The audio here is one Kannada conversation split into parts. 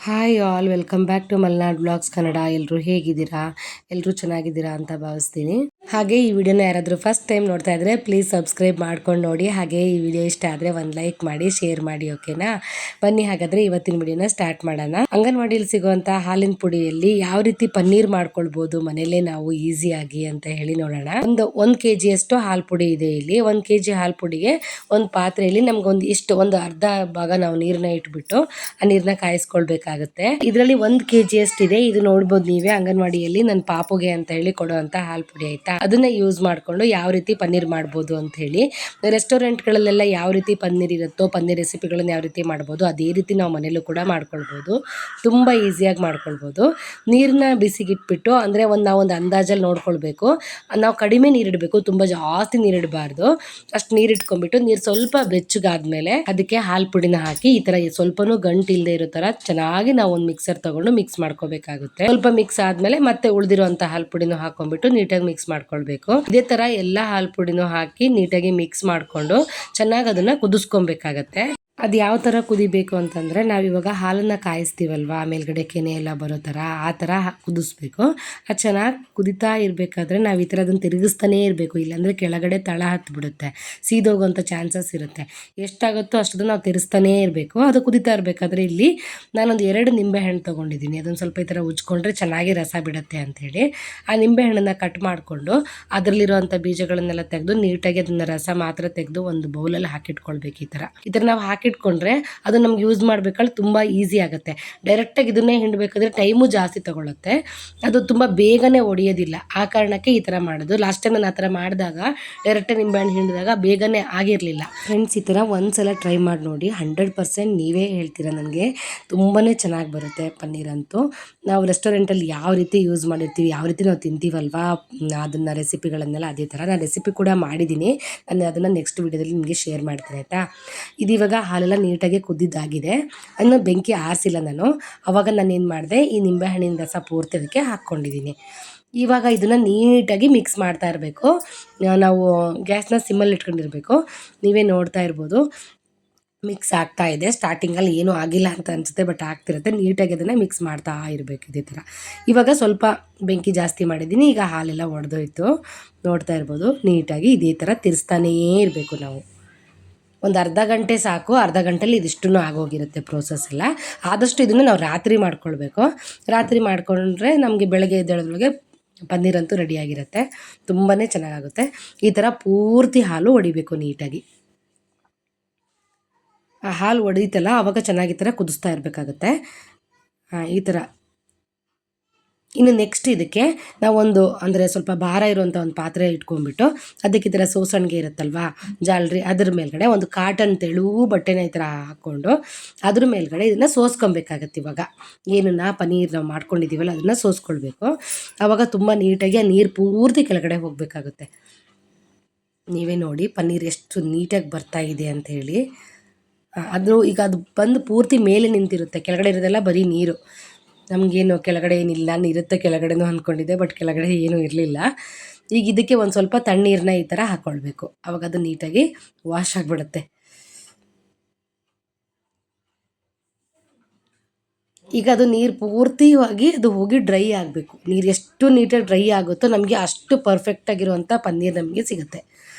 Hi all, welcome back to Malnad blogs Kannada. ಎಲ್ಲರೂ ಹೇಗಿದ್ದೀರಾ? ಎಲ್ಲರೂ ಚೆನ್ನಾಗಿದ್ದೀರಾ ಅಂತ ಭಾವಿಸ್ತೀನಿ. ಹಾಗೆ ಈ ವಿಡಿಯೋನ ಯಾರಾದರೂ ಫಸ್ಟ್ ಟೈಮ್ ನೋಡ್ತಾ ಇದ್ರೆ ಪ್ಲೀಸ್ ಸಬ್ಸ್ಕ್ರೈಬ್ ಮಾಡ್ಕೊಂಡು ನೋಡಿ. ಹಾಗೆ ಈ ವಿಡಿಯೋ ಇಷ್ಟ ಆದರೆ ಒಂದು ಲೈಕ್ ಮಾಡಿ, ಶೇರ್ ಮಾಡಿ. ಓಕೆನಾ? ಬನ್ನಿ ಹಾಗಾದರೆ ಇವತ್ತಿನ ವಿಡಿಯೋನ ಸ್ಟಾರ್ಟ್ ಮಾಡೋಣ. ಅಂಗನವಾಡಿಯಲ್ಲಿ ಸಿಗುವಂಥ ಹಾಲಿನ ಪುಡಿಯಲ್ಲಿ ಯಾವ ರೀತಿ ಪನ್ನೀರ್ ಮಾಡ್ಕೊಳ್ಬೋದು ಮನೆಯಲ್ಲೇ ನಾವು ಈಸಿಯಾಗಿ ಅಂತ ಹೇಳಿ ನೋಡೋಣ. ಒಂದು kg ಅಷ್ಟು ಹಾಲು ಪುಡಿ ಇದೆ ಇಲ್ಲಿ. 1 kg ಹಾಲು ಪುಡಿಗೆ ಒಂದು ಪಾತ್ರೆಯಲ್ಲಿ ನಮ್ಗೊಂದು ಒಂದು ಅರ್ಧ ಭಾಗ ನಾವು ನೀರನ್ನ ಇಟ್ಬಿಟ್ಟು ಆ ನೀರನ್ನ ಕಾಯಿಸ್ಕೊಳ್ಬೇಕಾಗುತ್ತೆ. ಇದರಲ್ಲಿ 1 kg ಅಷ್ಟಿದೆ. ಇದು ನೋಡ್ಬೋದು ನೀವೇ, ಅಂಗನವಾಡಿಯಲ್ಲಿ ನನ್ನ ಪಾಪುಗೆ ಅಂತ ಹೇಳಿ ಕೊಡುವಂತ ಹಾಲು ಪುಡಿ. ಆಯ್ತಾ? ಅದನ್ನ ಯೂಸ್ ಮಾಡ್ಕೊಂಡು ಯಾವ ರೀತಿ ಪನ್ನೀರ್ ಮಾಡ್ಬೋದು ಅಂತ ಹೇಳಿ, ರೆಸ್ಟೋರೆಂಟ್ಗಳಲ್ಲೆಲ್ಲ ಯಾವ ರೀತಿ ಪನ್ನೀರ್ ಇರುತ್ತೋ, ಪನ್ನೀರ್ ರೆಸಿಪಿಗಳನ್ನ ಯಾವ ರೀತಿ ಮಾಡ್ಬೋದು ಅದೇ ರೀತಿ ನಾವು ಮನೇಲೂ ಕೂಡ ಮಾಡ್ಕೊಳ್ಬೋದು. ತುಂಬ ಈಸಿಯಾಗಿ ಮಾಡ್ಕೊಳ್ಬೋದು. ನೀರನ್ನ ಬಿಸಿಗಿಟ್ಬಿಟ್ಟು, ಅಂದರೆ ನಾವು ಒಂದು ಅಂದಾಜಲ್ಲಿ ನೋಡ್ಕೊಳ್ಬೇಕು. ನಾವು ಕಡಿಮೆ ನೀರಿಡಬೇಕು, ತುಂಬ ಜಾಸ್ತಿ ನೀರಿಡಬಾರ್ದು. ಅಷ್ಟು ನೀರು ಇಟ್ಕೊಂಡ್ಬಿಟ್ಟು, ನೀರು ಸ್ವಲ್ಪ ಬೆಚ್ಚಗಾದ್ಮೇಲೆ ಅದಕ್ಕೆ ಹಾಲು ಪುಡಿನ ಹಾಕಿ ಈ ಥರ ಸ್ವಲ್ಪನೂ ಗಂಟು ಇಲ್ಲದೆ ಇರೋ ಥರ ಚೆನ್ನಾಗಿ ನಾವು ಒಂದು ಮಿಕ್ಸರ್ ತಗೊಂಡು ಮಿಕ್ಸ್ ಮಾಡ್ಕೋಬೇಕಾಗುತ್ತೆ. ಸ್ವಲ್ಪ ಮಿಕ್ಸ್ ಆದ್ಮೇಲೆ ಮತ್ತೆ ಉಳಿದಿರುವಂಥ ಹಾಲು ಪುಡಿನೂ ಹಾಕೊಂಡ್ಬಿಟ್ಟು ನೀಟಾಗಿ ಮಿಕ್ಸ್ ಮಾಡ್ಕೊಳ್ಬೇಕು. ಇದೇ ಥರ ಎಲ್ಲ ಹಾಲು ಪುಡಿನೂ ಹಾಕಿ ನೀಟಾಗಿ ಮಿಕ್ಸ್ ಮಾಡಿಕೊಂಡು ಚೆನ್ನಾಗಿ ಅದನ್ನು ಕುದಿಸ್ಕೊಬೇಕಾಗತ್ತೆ. ಅದು ಯಾವ ಥರ ಕುದಿಬೇಕು ಅಂತಂದರೆ, ನಾವಿವಾಗ ಹಾಲನ್ನು ಕಾಯಿಸ್ತೀವಲ್ವ, ಮೇಲ್ಗಡೆ ಕೆನೆ ಎಲ್ಲ ಬರೋ ಥರ, ಆ ಥರ ಕುದಿಸ್ಬೇಕು. ಅದು ಚೆನ್ನಾಗಿ ಕುದಿತಾ ಇರಬೇಕಾದ್ರೆ ನಾವು ಈ ಥರ ಅದನ್ನು ತಿರುಗಿಸ್ತಾನೇ ಇರಬೇಕು. ಇಲ್ಲಾಂದರೆ ಕೆಳಗಡೆ ತಳ ಹತ್ತಿಬಿಡುತ್ತೆ, ಸೀದೋಗೋಂಥ ಚಾನ್ಸಸ್ ಇರುತ್ತೆ. ಎಷ್ಟಾಗುತ್ತೋ ಅಷ್ಟನ್ನು ನಾವು ತಿರುಗಿಸ್ತಾನೇ ಇರಬೇಕು. ಅದು ಕುದಿತಾ ಇರಬೇಕಾದ್ರೆ ಇಲ್ಲಿ ನಾನೊಂದು 2 ನಿಂಬೆಹಣ್ಣು ತೊಗೊಂಡಿದ್ದೀನಿ. ಅದನ್ನು ಸ್ವಲ್ಪ ಈ ಥರ ಉಜ್ಕೊಂಡ್ರೆ ಚೆನ್ನಾಗಿ ರಸ ಬಿಡುತ್ತೆ ಅಂಥೇಳಿ ಆ ನಿಂಬೆಹಣ್ಣನ್ನು ಕಟ್ ಮಾಡಿಕೊಂಡು ಅದರಲ್ಲಿರುವಂಥ ಬೀಜಗಳನ್ನೆಲ್ಲ ತೆಗೆದು ನೀಟಾಗಿ ಅದನ್ನು ರಸ ಮಾತ್ರ ತೆಗೆದು ಒಂದು ಬೌಲಲ್ಲಿ ಹಾಕಿಟ್ಕೊಳ್ಬೇಕು. ಈ ಥರ ನಾವು ಹಾಕಿಟ್ಕೊಂಡ್ರೆ ಅದು ನಮ್ಗೆ ಯೂಸ್ ಮಾಡ್ಬೇಕಾದ್ರೆ ತುಂಬ ಈಸಿ ಆಗುತ್ತೆ. ಡೈರೆಕ್ಟಾಗಿ ಇದನ್ನೇ ಹಿಂಡಬೇಕಾದ್ರೆ ಟೈಮು ಜಾಸ್ತಿ ತೊಗೊಳುತ್ತೆ, ಅದು ತುಂಬ ಬೇಗನೆ ಒಡೆಯೋದಿಲ್ಲ. ಆ ಕಾರಣಕ್ಕೆ ಈ ಥರ ಮಾಡೋದು. ಲಾಸ್ಟ್ ಟೈಮ್ ನಾನು ಆ ಥರ ಮಾಡಿದಾಗ ಡೈರೆಕ್ಟಾಗಿ ನಿಂಬೆಹಣ್ಣು ಹಿಂಡಿದಾಗ ಬೇಗನೆ ಆಗಿರಲಿಲ್ಲ. ಫ್ರೆಂಡ್ಸ್, ಈ ಥರ ಒಂದ್ಸಲ ಟ್ರೈ ಮಾಡಿ ನೋಡಿ. 100% ನೀವೇ ಹೇಳ್ತೀರಾ, ನನಗೆ ತುಂಬಾ ಚೆನ್ನಾಗಿ ಬರುತ್ತೆ ಪನ್ನೀರಂತೂ. ನಾವು ರೆಸ್ಟೋರೆಂಟಲ್ಲಿ ಯಾವ ರೀತಿ ಯೂಸ್ ಮಾಡಿರ್ತೀವಿ, ಯಾವ ರೀತಿ ನಾವು ತಿಂತೀವಲ್ವಾ ಅದನ್ನು ರೆಸಿಪಿಗಳನ್ನೆಲ್ಲ, ಅದೇ ಥರ ನಾನು ರೆಸಿಪಿ ಕೂಡ ಮಾಡಿದ್ದೀನಿ. ನಾನು ಅದನ್ನು ನೆಕ್ಸ್ಟ್ ವಿಡಿಯೋದಲ್ಲಿ ನಿಮಗೆ ಶೇರ್ ಮಾಡ್ತೀನಿ. ಆಯಿತಾ? ಇದಿವಾಗ ಹಾಲೆಲ್ಲ ನೀಟಾಗಿ ಕುದ್ದಿದ್ದಾಗಿದೆ. ಅದನ್ನು ಬೆಂಕಿ ಆರಿಸಿಲ್ಲ ನಾನು. ಆವಾಗ ನಾನು ಏನು ಮಾಡಿದೆ, ಈ ನಿಂಬೆಹಣ್ಣಿನ ರಸ ಪೂರ್ತಿ ಅದಕ್ಕೆ ಹಾಕ್ಕೊಂಡಿದ್ದೀನಿ. ಇವಾಗ ಇದನ್ನು ನೀಟಾಗಿ ಮಿಕ್ಸ್ ಮಾಡ್ತಾ ಇರಬೇಕು. ನಾವು ಗ್ಯಾಸ್ನ ಸಿಮ್ಮಲ್ಲಿ ಇಟ್ಕೊಂಡಿರಬೇಕು. ನೀವೇ ನೋಡ್ತಾ ಇರ್ಬೋದು, ಮಿಕ್ಸ್ ಆಗ್ತಾ ಇದೆ. ಸ್ಟಾರ್ಟಿಂಗಲ್ಲಿ ಏನೂ ಆಗಿಲ್ಲ ಅಂತ ಅನಿಸುತ್ತೆ, ಬಟ್ ಆಗ್ತಿರುತ್ತೆ. ನೀಟಾಗಿ ಅದನ್ನು ಮಿಕ್ಸ್ ಮಾಡ್ತಾ ಇರಬೇಕು ಇದೇ ಥರ. ಇವಾಗ ಸ್ವಲ್ಪ ಬೆಂಕಿ ಜಾಸ್ತಿ ಮಾಡಿದ್ದೀನಿ. ಈಗ ಹಾಲೆಲ್ಲ ಒಡೆದೋಯ್ತು, ನೋಡ್ತಾ ಇರ್ಬೋದು. ನೀಟಾಗಿ ಇದೇ ಥರ ತಿರ್ಸ್ತಾನೇ ಇರಬೇಕು ನಾವು. ಒಂದು ಅರ್ಧ ಗಂಟೆ ಸಾಕು. ಅರ್ಧ ಗಂಟೆಲಿ ಇದಿಷ್ಟೂ ಆಗೋಗಿರುತ್ತೆ ಪ್ರೋಸೆಸ್ ಎಲ್ಲ. ಆದಷ್ಟು ಇದನ್ನು ನಾವು ರಾತ್ರಿ ಮಾಡ್ಕೊಳ್ಬೇಕು. ರಾತ್ರಿ ಮಾಡಿಕೊಂಡ್ರೆ ನಮಗೆ ಬೆಳಗ್ಗೆ ಎದ್ದೇಳೋದ್ರೊಳಗೆ ಪನ್ನೀರಂತೂ ರೆಡಿಯಾಗಿರುತ್ತೆ. ತುಂಬಾ ಚೆನ್ನಾಗಾಗುತ್ತೆ. ಈ ಥರ ಪೂರ್ತಿ ಹಾಲು ಹೊಡಿಬೇಕು ನೀಟಾಗಿ. ಆ ಹಾಲು ಹೊಡೀತಲ್ಲ ಆವಾಗ ಚೆನ್ನಾಗಿ ಈ ಥರ ಕುದಿಸ್ತಾ ಇರಬೇಕಾಗುತ್ತೆ. ಈ ಥರ. ಇನ್ನು ನೆಕ್ಸ್ಟ್ ಇದಕ್ಕೆ ನಾವೊಂದು, ಅಂದರೆ ಸ್ವಲ್ಪ ಭಾರ ಇರುವಂಥ ಒಂದು ಪಾತ್ರೆ ಇಟ್ಕೊಂಡ್ಬಿಟ್ಟು ಅದಕ್ಕೆ ಈ ಥರ ಸೋಸಣಿಗೆ ಇರುತ್ತಲ್ವಾ, ಜಾಲರಿ, ಅದ್ರ ಮೇಲ್ಗಡೆ ಒಂದು ಕಾಟನ್ ತೆಳು ಬಟ್ಟೆನ ಈ ಥರ ಹಾಕ್ಕೊಂಡು ಅದ್ರ ಮೇಲ್ಗಡೆ ಇದನ್ನು ಸೋಸ್ಕೊಬೇಕಾಗತ್ತೆ. ಇವಾಗ ಏನನ್ನ ಪನ್ನೀರ್ ನಾವು ಮಾಡ್ಕೊಂಡಿದ್ದೀವಲ್ಲ ಅದನ್ನು ಸೋಸ್ಕೊಳ್ಬೇಕು. ಆವಾಗ ತುಂಬ ನೀಟಾಗಿ ಆ ನೀರು ಪೂರ್ತಿ ಕೆಳಗಡೆ ಹೋಗಬೇಕಾಗುತ್ತೆ. ನೀವೇ ನೋಡಿ ಪನ್ನೀರ್ ಎಷ್ಟು ನೀಟಾಗಿ ಬರ್ತಾ ಇದೆ ಅಂತ ಹೇಳಿ. ಅದು ಈಗ ಅದು ಬಂದು ಪೂರ್ತಿ ಮೇಲೆ ನಿಂತಿರುತ್ತೆ, ಕೆಳಗಡೆ ಇರೋದೆಲ್ಲ ಬರೀ ನೀರು. ನಮಗೇನು ಕೆಳಗಡೆ ಏನಿಲ್ಲ, ನೀರುತ್ತೆ ಕೆಳಗಡೆನೂ ಅಂದ್ಕೊಂಡಿದ್ದೆ, ಬಟ್ ಕೆಳಗಡೆ ಏನೂ ಇರಲಿಲ್ಲ. ಈಗ ಇದಕ್ಕೆ ಒಂದು ಸ್ವಲ್ಪ ತಣ್ಣೀರನ್ನ ಈ ಥರ ಹಾಕ್ಕೊಳ್ಬೇಕು. ಆವಾಗ ಅದು ನೀಟಾಗಿ ವಾಶ್ ಆಗಿಬಿಡುತ್ತೆ. ಈಗ ಅದು ನೀರು ಪೂರ್ತಿಯಾಗಿ ಅದು ಹೋಗಿ ಡ್ರೈ ಆಗಬೇಕು. ನೀರು ಎಷ್ಟು ನೀಟಾಗಿ ಡ್ರೈ ಆಗುತ್ತೋ ನಮಗೆ ಅಷ್ಟು ಪರ್ಫೆಕ್ಟಾಗಿರುವಂಥ ಪನ್ನೀರ್ ನಮಗೆ ಸಿಗುತ್ತೆ.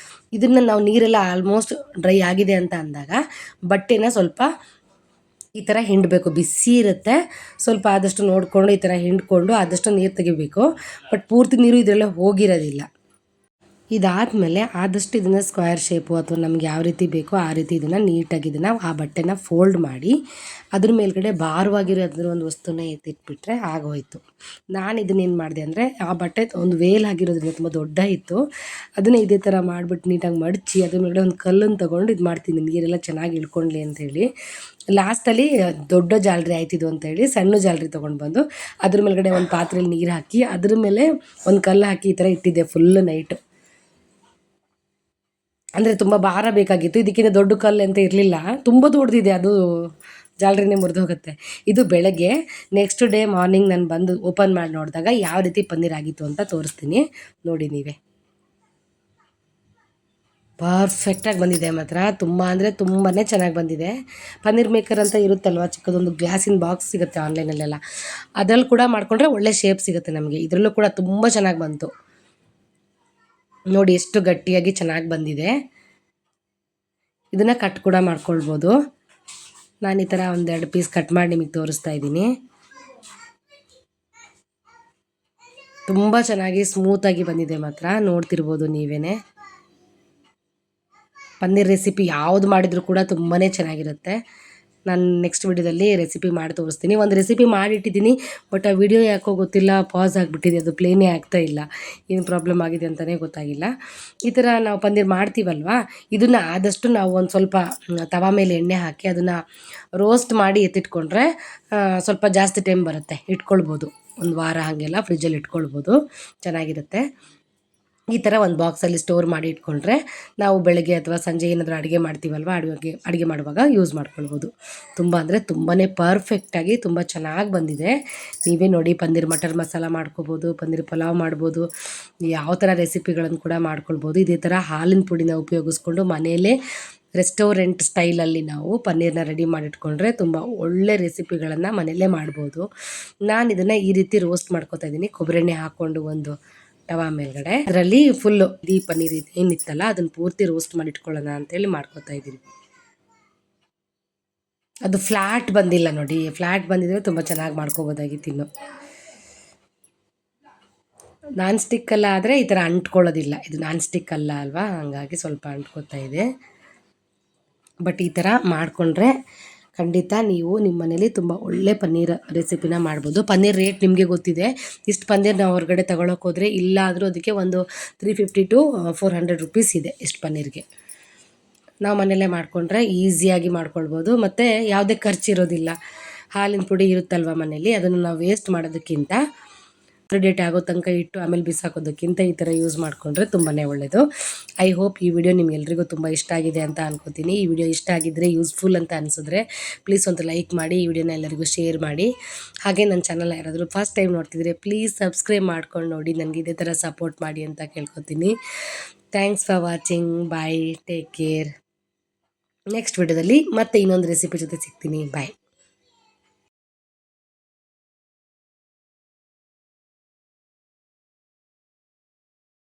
ಇದನ್ನು ನಾವು ನೀರೆಲ್ಲ ಆಲ್ಮೋಸ್ಟ್ ಡ್ರೈ ಆಗಿದೆ ಅಂತ ಅಂದಾಗ ಬಟ್ಟೆನ ಸ್ವಲ್ಪ ಈ ಥರ ಹಿಂಡಬೇಕು. ಬಿಸಿ ಇರುತ್ತೆ, ಸ್ವಲ್ಪ ಆದಷ್ಟು ನೋಡಿಕೊಂಡು ಈ ಥರ ಹಿಂಡ್ಕೊಂಡು ಆದಷ್ಟು ನೀರು ತೆಗಿಬೇಕು. ಬಟ್ ಪೂರ್ತಿ ನೀರು ಇದರಲ್ಲೇ ಹೋಗಿರೋದಿಲ್ಲ. ಇದಾದಮೇಲೆ ಆದಷ್ಟು ಇದನ್ನು ಸ್ಕ್ವೇರ್ ಶೇಪು ಅಥವಾ ನಮ್ಗೆ ಯಾವ ರೀತಿ ಬೇಕೋ ಆ ರೀತಿ ಇದನ್ನು ನೀಟಾಗಿ ಆ ಬಟ್ಟೆನ ಫೋಲ್ಡ್ ಮಾಡಿ ಅದ್ರ ಮೇಲ್ಗಡೆ ಭಾರವಾಗಿರೋ ಒಂದು ವಸ್ತುನ ಎತ್ತಿಟ್ಬಿಟ್ರೆ ಆಗೋಯ್ತು. ನಾನು ಇದನ್ನೇನು ಮಾಡಿದೆ ಅಂದರೆ, ಆ ಬಟ್ಟೆ ಒಂದು ವೇಲ್ ಆಗಿರೋದ್ರಿಂದ ತುಂಬ ದೊಡ್ಡ ಇತ್ತು, ಅದನ್ನೇ ಇದೇ ಥರ ಮಾಡಿಬಿಟ್ಟು ನೀಟಾಗಿ ಮಡಚಿ ಅದ್ರ ಮೇಲ್ಗಡೆ ಒಂದು ಕಲ್ಲನ್ನು ತೊಗೊಂಡು ಇದು ಮಾಡ್ತೀನಿ, ನೀರೆಲ್ಲ ಚೆನ್ನಾಗಿ ಇಳ್ಕೊಳ್ಳಿ ಅಂಥೇಳಿ. ಲಾಸ್ಟಲ್ಲಿ ದೊಡ್ಡ ಜಾಲರಿ ಆಯ್ತಿದ್ದು ಅಂತೇಳಿ ಸಣ್ಣ ಜಾಲರಿ ತೊಗೊಂಡು ಬಂದು ಅದ್ರ ಮೇಲ್ಗಡೆ ಒಂದು ಪಾತ್ರೆಯಲ್ಲಿ ನೀರು ಹಾಕಿ ಅದ್ರ ಮೇಲೆ ಒಂದು ಕಲ್ಲು ಹಾಕಿ ಈ ಥರ ಇಟ್ಟಿದ್ದೆ ಫುಲ್ ನೈಟು. ಅಂದರೆ ತುಂಬ ಭಾರ ಬೇಕಾಗಿತ್ತು, ಇದಕ್ಕಿಂತ ದೊಡ್ಡ ಕಲ್ಲು ಅಂತ ಇರಲಿಲ್ಲ. ತುಂಬ ದೊಡ್ಡದಿದೆ, ಅದು ಜಾಲರಿನೇ ಮುರಿದೋಗುತ್ತೆ. ಇದು ಬೆಳಗ್ಗೆ. ನೆಕ್ಸ್ಟ್ ಡೇ ಮಾರ್ನಿಂಗ್ ನಾನು ಬಂದು ಓಪನ್ ಮಾಡಿ ನೋಡಿದಾಗ ಯಾವ ರೀತಿ ಪನ್ನೀರ್ ಆಗಿತ್ತು ಅಂತ ತೋರಿಸ್ತೀನಿ ನೋಡಿ ನೀವೇ. ಪರ್ಫೆಕ್ಟಾಗಿ ಬಂದಿದೆ ಮಾತ್ರ. ತುಂಬ ಅಂದರೆ ತುಂಬಾ ಚೆನ್ನಾಗಿ ಬಂದಿದೆ. ಪನ್ನೀರ್ ಮೇಕರ್ ಅಂತ ಇರುತ್ತಲ್ವ, ಚಿಕ್ಕದೊಂದು ಗ್ಲಾಸಿನ ಬಾಕ್ಸ್ ಸಿಗುತ್ತೆ ಆನ್ಲೈನಲ್ಲೆಲ್ಲ, ಅದ್ರಲ್ಲಿ ಕೂಡ ಮಾಡಿಕೊಂಡ್ರೆ ಒಳ್ಳೆ ಶೇಪ್ ಸಿಗುತ್ತೆ ನಮಗೆ. ಇದರಲ್ಲೂ ಕೂಡ ತುಂಬ ಚೆನ್ನಾಗಿ ಬಂತು ನೋಡಿ, ಎಷ್ಟು ಗಟ್ಟಿಯಾಗಿ ಚೆನ್ನಾಗಿ ಬಂದಿದೆ. ಇದನ್ನು ಕಟ್ ಕೂಡ ಮಾಡ್ಕೊಳ್ಬೋದು. ನಾನು ಈ ಥರ ಒಂದೆರಡು ಪೀಸ್ ಕಟ್ ಮಾಡಿ ನಿಮಗೆ ತೋರಿಸ್ತಾ ಇದ್ದೀನಿ. ತುಂಬ ಚೆನ್ನಾಗಿ ಸ್ಮೂತಾಗಿ ಬಂದಿದೆ ಮಾತ್ರ, ನೋಡ್ತಿರ್ಬೋದು ನೀವೇ. ಪನ್ನೀರ್ ರೆಸಿಪಿ ಯಾವುದು ಮಾಡಿದರೂ ಕೂಡ ತುಂಬಾ ಚೆನ್ನಾಗಿರುತ್ತೆ. ನಾನು ನೆಕ್ಸ್ಟ್ ವಿಡಿಯೋದಲ್ಲಿ ರೆಸಿಪಿ ಮಾಡಿ ತೋರಿಸ್ತೀನಿ. ಒಂದು ರೆಸಿಪಿ ಮಾಡಿಟ್ಟಿದ್ದೀನಿ, ಬಟ್ ಆ ವಿಡಿಯೋ ಯಾಕೋ ಗೊತ್ತಿಲ್ಲ, ಪಾಸ್ ಆಗಿಬಿಟ್ಟಿದೆ, ಅದು ಪ್ಲೇನೇ ಆಗ್ತಾ ಇಲ್ಲ. ಏನು ಪ್ರಾಬ್ಲಮ್ ಆಗಿದೆ ಅಂತಲೇ ಗೊತ್ತಾಗಿಲ್ಲ. ಈ ಥರ ನಾವು ಪನ್ನೀರ್ ಮಾಡ್ತೀವಲ್ವ, ಇದನ್ನು ಆದಷ್ಟು ನಾವು ಒಂದು ಸ್ವಲ್ಪ ತವಾ ಮೇಲೆ ಎಣ್ಣೆ ಹಾಕಿ ಅದನ್ನು ರೋಸ್ಟ್ ಮಾಡಿ ಎತ್ತಿಟ್ಕೊಂಡ್ರೆ ಸ್ವಲ್ಪ ಜಾಸ್ತಿ ಟೈಮ್ ಬರುತ್ತೆ, ಇಟ್ಕೊಳ್ಬೋದು. ಒಂದು ವಾರ ಹಾಗೆಲ್ಲ ಫ್ರಿಜ್ಜಲ್ಲಿ ಇಟ್ಕೊಳ್ಬೋದು, ಚೆನ್ನಾಗಿರುತ್ತೆ. ಈ ಥರ ಒಂದು ಬಾಕ್ಸಲ್ಲಿ ಸ್ಟೋರ್ ಮಾಡಿ ಇಟ್ಕೊಂಡ್ರೆ ನಾವು ಬೆಳಗ್ಗೆ ಅಥವಾ ಸಂಜೆ ಏನಾದರೂ ಅಡುಗೆ ಮಾಡ್ತೀವಲ್ವ, ಅಡುಗೆ ಮಾಡುವಾಗ ಯೂಸ್ ಮಾಡ್ಕೊಳ್ಬೋದು. ತುಂಬ ಅಂದರೆ ತುಂಬಾ ಪರ್ಫೆಕ್ಟಾಗಿ ತುಂಬ ಚೆನ್ನಾಗಿ ಬಂದಿದೆ. ನೀವೇ ನೋಡಿ, ಪನ್ನೀರ್ ಮಟರ್ ಮಸಾಲ ಮಾಡ್ಕೊಬೋದು, ಪನ್ನೀರ್ ಪಲಾವ್ ಮಾಡ್ಬೋದು, ಯಾವ ಥರ ರೆಸಿಪಿಗಳನ್ನು ಕೂಡ ಮಾಡ್ಕೊಳ್ಬೋದು. ಇದೇ ಥರ ಹಾಲಿನ ಪುಡಿನ ಉಪಯೋಗಿಸ್ಕೊಂಡು ಮನೆಯಲ್ಲೇ ರೆಸ್ಟೋರೆಂಟ್ ಸ್ಟೈಲಲ್ಲಿ ನಾವು ಪನ್ನೀರನ್ನ ರೆಡಿ ಮಾಡಿಟ್ಕೊಂಡ್ರೆ ತುಂಬ ಒಳ್ಳೆ ರೆಸಿಪಿಗಳನ್ನು ಮನೆಯಲ್ಲೇ ಮಾಡ್ಬೋದು. ನಾನು ಇದನ್ನು ಈ ರೀತಿ ರೋಸ್ಟ್ ಮಾಡ್ಕೊತಾ ಇದ್ದೀನಿ, ಕೊಬ್ಬರಿ ಎಣ್ಣೆ ಹಾಕ್ಕೊಂಡು ಒಂದು ತವಾ ಮೇಲ್ಗಡೆ. ಅದರಲ್ಲಿ ಫುಲ್ಲು ಈ ಪನ್ನೀರ್ ಏನಿತ್ತಲ್ಲ ಅದನ್ನು ಪೂರ್ತಿ ರೋಸ್ಟ್ ಮಾಡಿ ಇಟ್ಕೊಳ್ಳೋಣ ಅಂತೇಳಿ ಮಾಡ್ಕೊತಾ ಇದ್ದೀನಿ. ಅದು ಫ್ಲ್ಯಾಟ್ ಬಂದಿಲ್ಲ ನೋಡಿ, ಫ್ಲ್ಯಾಟ್ ಬಂದಿದ್ರೆ ತುಂಬ ಚೆನ್ನಾಗಿ ಮಾಡ್ಕೋಬೋದಾಗಿತ್ತು ಇನ್ನು. ನಾನ್ ಸ್ಟಿಕ್ ಅಲ್ಲ ಆದರೆ ಈ ಥರ ಅಂಟ್ಕೊಳ್ಳೋದಿಲ್ಲ, ಇದು ನಾನ್ ಸ್ಟಿಕ್ ಅಲ್ಲ ಅಲ್ವಾ, ಹಾಗಾಗಿ ಸ್ವಲ್ಪ ಅಂಟ್ಕೋತಾ ಇದೆ. ಬಟ್ ಈ ಥರ ಮಾಡಿಕೊಂಡ್ರೆ ಖಂಡಿತ ನೀವು ನಿಮ್ಮ ಮನೇಲಿ ತುಂಬ ಒಳ್ಳೆ ಪನ್ನೀರ್ ರೆಸಿಪಿನ ಮಾಡ್ಬೋದು. ಪನ್ನೀರ್ ರೇಟ್ ನಿಮಗೆ ಗೊತ್ತಿದೆ. ಇಷ್ಟು ಪನ್ನೀರ್ ನಾವು ಹೊರಗಡೆ ತೊಗೊಳಕ್ಕೆ ಹೋದರೆ ಇಲ್ಲ ಆದರೂ ಅದಕ್ಕೆ ಒಂದು 350 to 400 ರುಪೀಸ್ ಇದೆ ಇಷ್ಟು ಪನ್ನೀರ್ಗೆ. ನಾವು ಮನೆಯಲ್ಲೇ ಮಾಡಿಕೊಂಡ್ರೆ ಈಸಿಯಾಗಿ ಮಾಡ್ಕೊಳ್ಬೋದು, ಮತ್ತು ಯಾವುದೇ ಖರ್ಚಿರೋದಿಲ್ಲ. ಹಾಲಿನ ಪುಡಿ ಇರುತ್ತಲ್ವ ಮನೇಲಿ, ಅದನ್ನು ನಾವು ವೇಸ್ಟ್ ಮಾಡೋದಕ್ಕಿಂತ ಡೇಟ್ ಆಗೋ ತನಕ ಇಟ್ಟು ಆಮೇಲೆ ಬಿಸಾಕೋದಕ್ಕಿಂತ ಈ ಥರ ಯೂಸ್ ಮಾಡಿಕೊಂಡ್ರೆ ತುಂಬಾ ಒಳ್ಳೆಯದು. ಐ ಹೋಪ್ ಈ ವಿಡಿಯೋ ನಿಮ್ಗೆಲ್ರಿಗೂ ತುಂಬ ಇಷ್ಟ ಆಗಿದೆ ಅಂತ ಅನ್ಕೋತೀನಿ. ಈ ವಿಡಿಯೋ ಇಷ್ಟ ಆಗಿದ್ದರೆ, ಯೂಸ್ಫುಲ್ ಅಂತ ಅನಿಸಿದ್ರೆ ಪ್ಲೀಸ್ ಒಂದು ಲೈಕ್ ಮಾಡಿ, ಈ ವಿಡಿಯೋನ ಎಲ್ಲರಿಗೂ ಶೇರ್ ಮಾಡಿ. ಹಾಗೆ ನನ್ನ ಚಾನಲ್ ಯಾರಾದರೂ ಫಸ್ಟ್ ಟೈಮ್ ನೋಡ್ತಿದ್ರೆ ಪ್ಲೀಸ್ ಸಬ್ಸ್ಕ್ರೈಬ್ ಮಾಡ್ಕೊಂಡು ನೋಡಿ, ನನಗೆ ಇದೇ ಥರ ಸಪೋರ್ಟ್ ಮಾಡಿ ಅಂತ ಕೇಳ್ಕೊತೀನಿ. Thanks for watching. Bye, take care. Next ವಿಡಿಯೋದಲ್ಲಿ ಮತ್ತೆ ಇನ್ನೊಂದು ರೆಸಿಪಿ ಜೊತೆ ಸಿಗ್ತೀನಿ. ಬಾಯ್.